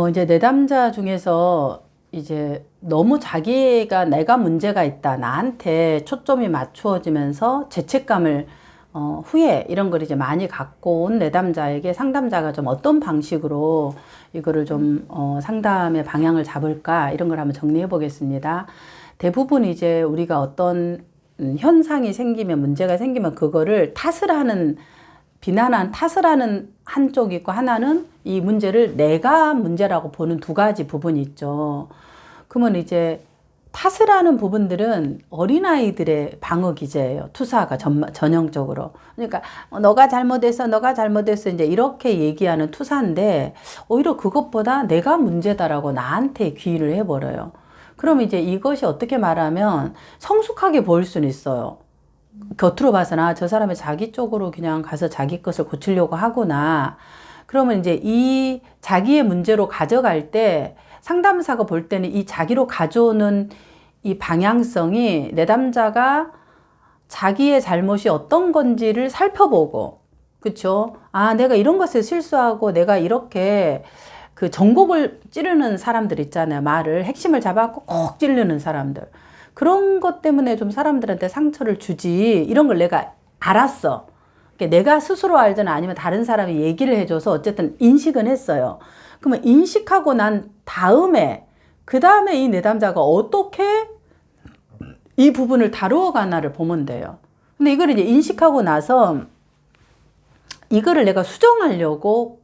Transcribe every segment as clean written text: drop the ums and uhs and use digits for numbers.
이제 내담자 중에서 이제 너무 자기가 내가 문제가 있다, 나한테 초점이 맞추어지면서 죄책감을, 후회, 이런 걸 이제 많이 갖고 온 내담자에게 상담자가 좀 어떤 방식으로 이거를 좀, 상담의 방향을 잡을까, 이런 걸 한번 정리해 보겠습니다. 대부분 이제 우리가 어떤 현상이 생기면, 문제가 생기면 그거를 비난한 탓을 하는 한쪽이 있고, 하나는 이 문제를 내가 문제라고 보는 두 가지 부분이 있죠. 그러면 이제 탓을 하는 부분들은 어린아이들의 방어 기제예요. 투사가 전형적으로. 그러니까 너가 잘못했어, 너가 잘못했어, 이제 이렇게 얘기하는 투사인데, 오히려 그것보다 내가 문제다라고 나한테 귀의를 해버려요. 그럼 이제 이것이 어떻게 말하면 성숙하게 보일 수는 있어요. 겉으로 봐서는 저 사람이 자기 쪽으로 그냥 가서 자기 것을 고치려고 하구나. 그러면 이제 이 자기의 문제로 가져갈 때 상담사가 볼 때는 이 자기로 가져오는 이 방향성이 내담자가 자기의 잘못이 어떤 건지를 살펴보고, 그쵸? 내가 이런 것을 실수하고 내가 이렇게 그 전곡을 찌르는 사람들 있잖아요. 말을 핵심을 잡아갖고 꼭 찌르는 사람들. 그런 것 때문에 좀 사람들한테 상처를 주지, 이런 걸 내가 알았어. 내가 스스로 알든 아니면 다른 사람이 얘기를 해줘서 어쨌든 인식은 했어요. 그러면 인식하고 난 다음에, 그 다음에 이 내담자가 어떻게 이 부분을 다루어 가나를 보면 돼요. 근데 이걸 이제 인식하고 나서 이거를 내가 수정하려고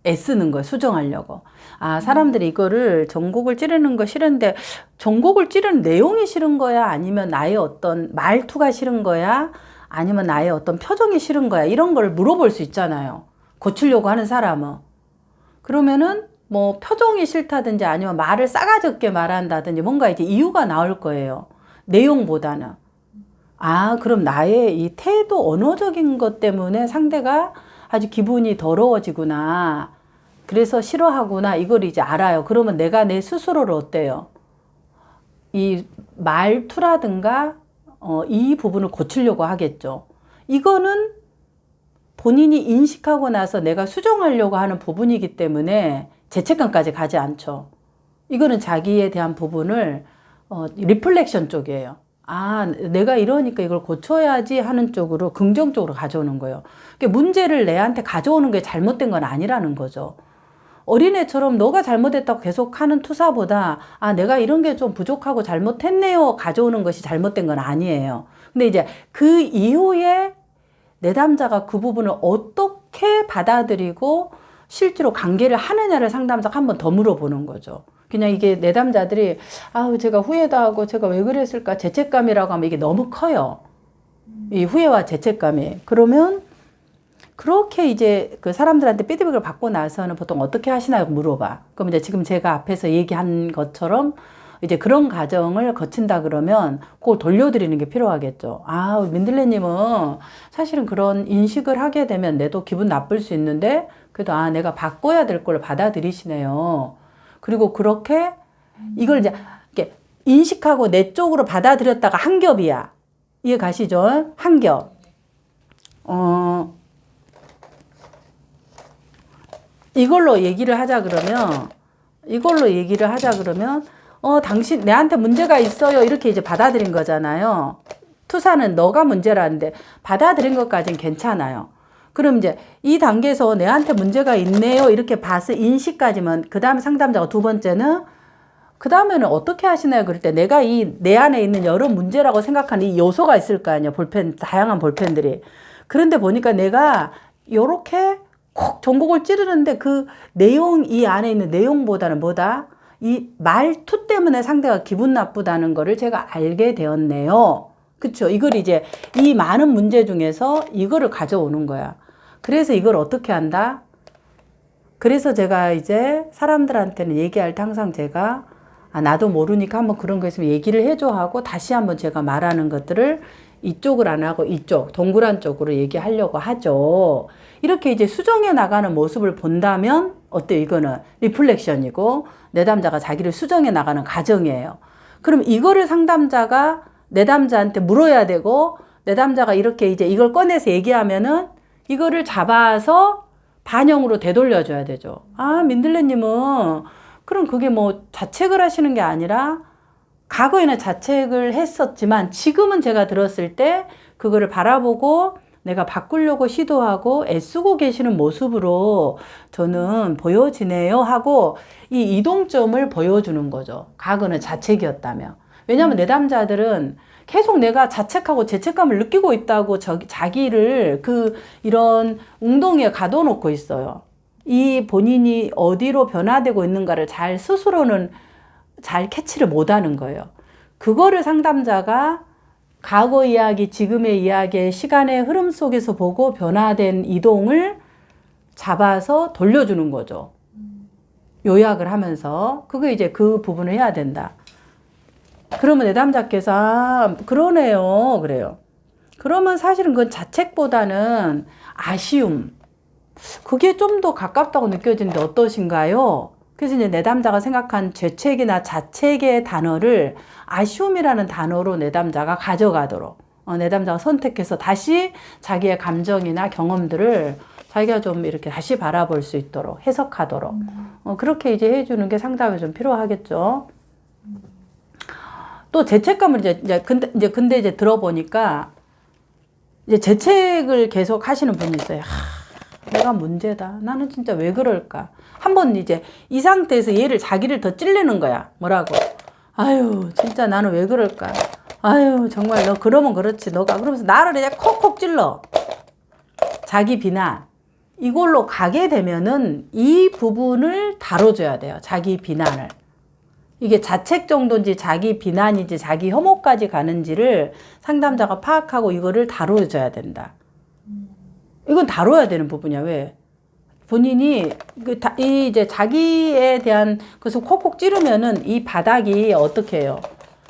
애쓰는 거예요. 수정하려고. 사람들이 이거를 전곡을 찌르는 거 싫은데, 전곡을 찌르는 내용이 싫은 거야? 아니면 나의 어떤 말투가 싫은 거야? 아니면 나의 어떤 표정이 싫은 거야? 이런 걸 물어볼 수 있잖아요. 고치려고 하는 사람은. 그러면은 뭐 표정이 싫다든지 아니면 말을 싸가지 없게 말한다든지 뭔가 이제 이유가 나올 거예요. 내용보다는. 그럼 나의 이 태도, 언어적인 것 때문에 상대가 아주 기분이 더러워지구나. 그래서 싫어하구나. 이걸 이제 알아요. 그러면 내가 내 스스로를 어때요? 이 말투라든가, 이 부분을 고치려고 하겠죠. 이거는 본인이 인식하고 나서 내가 수정하려고 하는 부분이기 때문에 죄책감까지 가지 않죠. 이거는 자기에 대한 부분을, 리플렉션 쪽이에요. 내가 이러니까 이걸 고쳐야지 하는 쪽으로 긍정적으로 가져오는 거예요. 그러니까 문제를 내한테 가져오는 게 잘못된 건 아니라는 거죠. 어린애처럼 너가 잘못했다고 계속 하는 투사보다 내가 이런 게 좀 부족하고 잘못했네요 가져오는 것이 잘못된 건 아니에요. 근데 이제 그 이후에 내담자가 그 부분을 어떻게 받아들이고 실제로 관계를 하느냐를 상담자가 한 번 더 물어보는 거죠. 그냥 이게 내담자들이 제가 후회도 하고 제가 왜 그랬을까 죄책감이라고 하면 이게 너무 커요. 이 후회와 죄책감이. 그러면 그렇게 이제 그 사람들한테 피드백을 받고 나서는 보통 어떻게 하시나요? 물어봐. 그럼 이제 지금 제가 앞에서 얘기한 것처럼 이제 그런 과정을 거친다 그러면 그걸 돌려드리는 게 필요하겠죠. 민들레님은 사실은 그런 인식을 하게 되면 내도 기분 나쁠 수 있는데 그래도 내가 바꿔야 될 걸 받아들이시네요. 그리고 그렇게 이걸 이제 이렇게 인식하고 내 쪽으로 받아들였다가 한 겹이야. 이해 가시죠? 한 겹. 이걸로 얘기를 하자 그러면, 당신, 내한테 문제가 있어요. 이렇게 이제 받아들인 거잖아요. 투사는 너가 문제라는데, 받아들인 것까지는 괜찮아요. 그럼 이제 이 단계에서 내한테 문제가 있네요. 이렇게 봐서 인식까지만, 그 다음에 상담자가 두 번째는, 그 다음에는 어떻게 하시나요? 그럴 때 내가 내 안에 있는 여러 문제라고 생각하는 이 요소가 있을 거 아니에요. 다양한 볼펜들이. 그런데 보니까 내가 요렇게 콕 전곡을 찌르는데 그 내용, 이 안에 있는 내용보다는 뭐다? 이 말투 때문에 상대가 기분 나쁘다는 거를 제가 알게 되었네요. 그쵸? 이걸 이제 이 많은 문제 중에서 이거를 가져오는 거야. 그래서 이걸 어떻게 한다? 그래서 제가 이제 사람들한테는 얘기할 때 항상 제가 나도 모르니까 한번 그런 거 있으면 얘기를 해줘 하고 다시 한번 제가 말하는 것들을 이쪽을 안 하고 이쪽, 동그란 쪽으로 얘기하려고 하죠. 이렇게 이제 수정해 나가는 모습을 본다면 어때요? 이거는 리플렉션이고 내담자가 자기를 수정해 나가는 과정이에요. 그럼 이거를 상담자가 내담자한테 물어야 되고 내담자가 이렇게 이제 이걸 꺼내서 얘기하면은 이거를 잡아서 반영으로 되돌려줘야 되죠. 아, 민들레님은 그럼 그게 뭐 자책을 하시는 게 아니라 과거에는 자책을 했었지만 지금은 제가 들었을 때 그거를 바라보고 내가 바꾸려고 시도하고 애쓰고 계시는 모습으로 저는 보여지네요 하고 이 이동점을 보여주는 거죠. 과거는 자책이었다면. 왜냐하면 내담자들은 계속 내가 자책하고 죄책감을 느끼고 있다고 자기를 이런 웅덩이에 가둬놓고 있어요. 이 본인이 어디로 변화되고 있는가를 스스로는 잘 캐치를 못하는 거예요. 그거를 상담자가 과거 이야기, 지금의 이야기의 시간의 흐름 속에서 보고 변화된 이동을 잡아서 돌려주는 거죠. 요약을 하면서 그게 이제 그 부분을 해야 된다. 그러면 내담자께서 아, 그러네요. 그래요. 그러면 사실은 그건 자책보다는 아쉬움. 그게 좀 더 가깝다고 느껴지는데 어떠신가요? 그래서 이제 내담자가 생각한 죄책이나 자책의 단어를 아쉬움이라는 단어로 내담자가 가져가도록 내담자가 선택해서 다시 자기의 감정이나 경험들을 자기가 좀 이렇게 다시 바라볼 수 있도록 해석하도록 그렇게 이제 해주는 게 상담에 좀 필요하겠죠. 또 죄책감을 근데 이제 들어보니까 이제 죄책을 계속 하시는 분이 있어요. 내가 문제다. 나는 진짜 왜 그럴까? 한번 이제 이 상태에서 자기를 더 찔리는 거야. 뭐라고? 아유, 진짜 나는 왜 그럴까? 아유, 정말 너 그러면 그렇지. 너가 그러면서 나를 이제 콕콕 찔러. 자기 비난. 이걸로 가게 되면은 이 부분을 다뤄줘야 돼요. 자기 비난을. 이게 자책 정도인지 자기 비난인지 자기 혐오까지 가는지를 상담자가 파악하고 이거를 다뤄줘야 된다. 이건 다뤄야 되는 부분이야. 왜? 본인이 이제 자기에 대한 것을 콕콕 찌르면은 이 바닥이 어떻게 해요?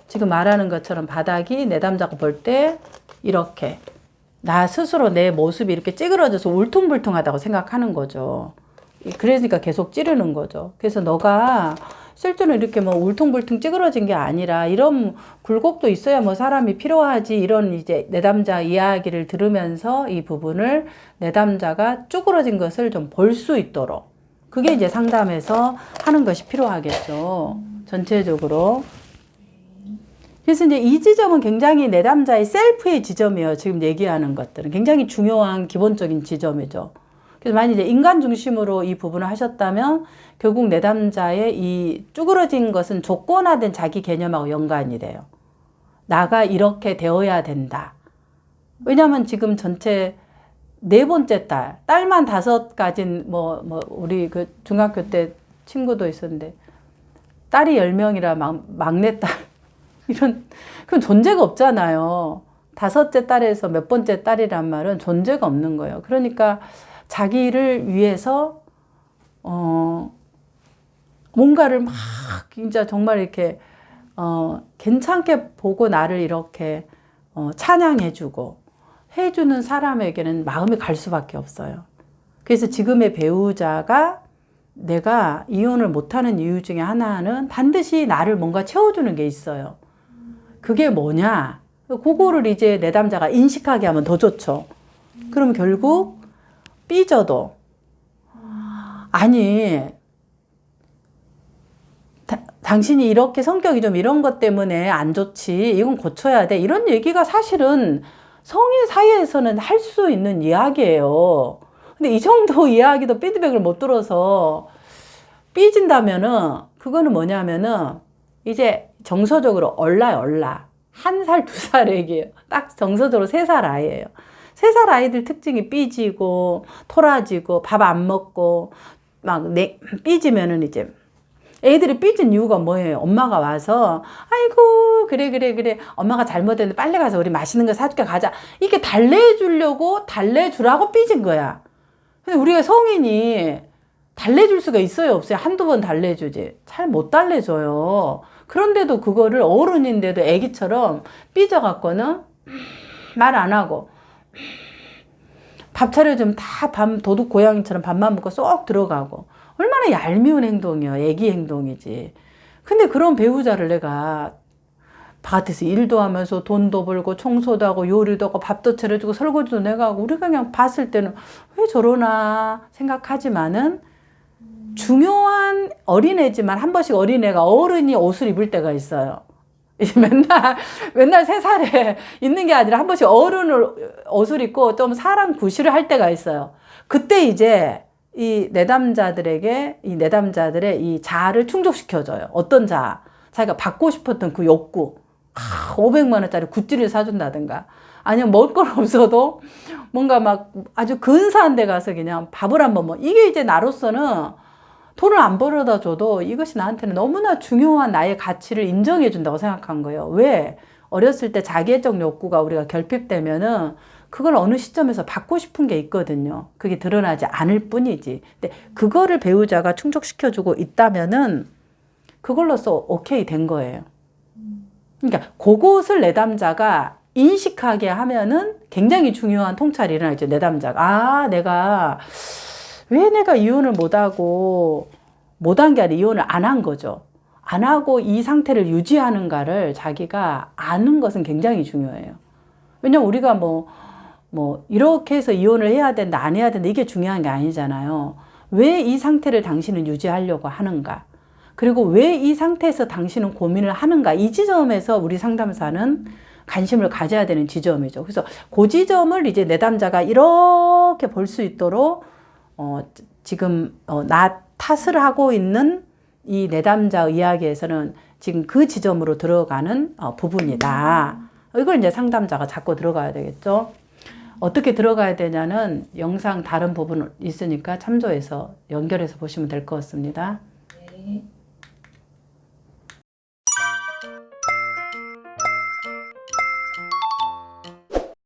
지금 말하는 것처럼 바닥이 내담자가 볼 때 이렇게 나 스스로 내 모습이 이렇게 찌그러져서 울퉁불퉁하다고 생각하는 거죠. 그러니까 계속 찌르는 거죠. 그래서 너가 실제로 이렇게 뭐 울퉁불퉁 찌그러진 게 아니라 이런 굴곡도 있어야 뭐 사람이 필요하지. 이런 이제 내담자 이야기를 들으면서 이 부분을 내담자가 쭈그러진 것을 좀 볼 수 있도록 그게 이제 상담에서 하는 것이 필요하겠죠. 전체적으로. 그래서 이제 이 지점은 굉장히 내담자의 셀프의 지점이에요. 지금 얘기하는 것들은 굉장히 중요한 기본적인 지점이죠. 그래서 만약 이제 인간 중심으로 이 부분을 하셨다면 결국 내담자의 이 쭈그러진 것은 조건화된 자기 개념하고 연관이 돼요. 나가 이렇게 되어야 된다. 왜냐하면 지금 전체 4번째 딸만 5 가진 우리 그 중학교 때 친구도 있었는데 딸이 10명이라 막내딸 그건 존재가 없잖아요. 5째 딸에서 몇 번째 딸이란 말은 존재가 없는 거예요. 그러니까 자기를 위해서 뭔가를 막 진짜 정말 이렇게 괜찮게 보고 나를 이렇게 찬양해주고 해주는 사람에게는 마음이 갈 수밖에 없어요. 그래서 지금의 배우자가 내가 이혼을 못하는 이유 중에 하나는 반드시 나를 뭔가 채워주는 게 있어요. 그게 뭐냐? 그거를 이제 내담자가 인식하게 하면 더 좋죠. 그러면 결국 삐져도 아니 당신이 이렇게 성격이 좀 이런 것 때문에 안 좋지. 이건 고쳐야 돼. 이런 얘기가 사실은 성인 사이에서는 할 수 있는 이야기예요. 근데 이 정도 이야기도 피드백을 못 들어서 삐진다면은 그거는 뭐냐면은 이제 정서적으로 얼라. 1살, 2살 얘기예요. 딱 정서적으로 3살 아이예요. 3살 아이들 특징이 삐지고 토라지고 밥 안 먹고 막 삐지면은 이제 애들이 삐진 이유가 뭐예요? 엄마가 와서 아이고 그래 엄마가 잘못했는데 빨리 가서 우리 맛있는 거 사줄게 가자. 이렇게 달래주라고 삐진 거야. 근데 우리가 성인이 달래줄 수가 있어요? 없어요? 한두 번 달래주지. 잘 못 달래줘요. 그런데도 그거를 어른인데도 애기처럼 삐져갖고는 말 안 하고 밥 차려주면 다 도둑 고양이처럼 밥만 먹고 쏙 들어가고 얼마나 얄미운 행동이야. 애기 행동이지. 근데 그런 배우자를 내가 바깥에서 일도 하면서 돈도 벌고 청소도 하고 요리도 하고 밥도 차려주고 설거지도 내가 하고 우리가 그냥 봤을 때는 왜 저러나 생각하지만은 중요한 어린애지만 한 번씩 어린애가 어른이 옷을 입을 때가 있어요. 맨날 3살에 있는 게 아니라 한 번씩 어른을 옷을 입고 좀 사랑 구실을 할 때가 있어요. 그때 이제 이 내담자들의 이 자아를 충족시켜줘요. 어떤 자아? 자기가 받고 싶었던 그 욕구. 500만 원짜리 굿즈를 사준다든가 아니면 먹을 건 없어도 뭔가 막 아주 근사한 데 가서 그냥 밥을 한번 이게 이제 나로서는 돈을 안 벌어다 줘도 이것이 나한테는 너무나 중요한 나의 가치를 인정해 준다고 생각한 거예요. 왜? 어렸을 때 자기애적 욕구가 우리가 결핍되면은 그걸 어느 시점에서 받고 싶은 게 있거든요. 그게 드러나지 않을 뿐이지. 근데 그거를 배우자가 충족시켜주고 있다면은 그걸로써 오케이 된 거예요. 그러니까 그것을 내담자가 인식하게 하면은 굉장히 중요한 통찰이 일어나죠. 내담자가 내가 왜 내가 이혼을 못한 게 아니라 이혼을 안 한 거죠. 안 하고 이 상태를 유지하는가를 자기가 아는 것은 굉장히 중요해요. 왜냐면 우리가 이렇게 해서 이혼을 해야 된다, 안 해야 된다, 이게 중요한 게 아니잖아요. 왜 이 상태를 당신은 유지하려고 하는가? 그리고 왜 이 상태에서 당신은 고민을 하는가? 이 지점에서 우리 상담사는 관심을 가져야 되는 지점이죠. 그래서 그 지점을 이제 내담자가 이렇게 볼 수 있도록 지금 나 탓을 하고 있는 이 내담자 이야기에서는 지금 그 지점으로 들어가는 부분이다. 이걸 이제 상담자가 잡고 들어가야 되겠죠. 어떻게 들어가야 되냐는 영상 다른 부분 있으니까 참조해서 연결해서 보시면 될 것 같습니다. 네.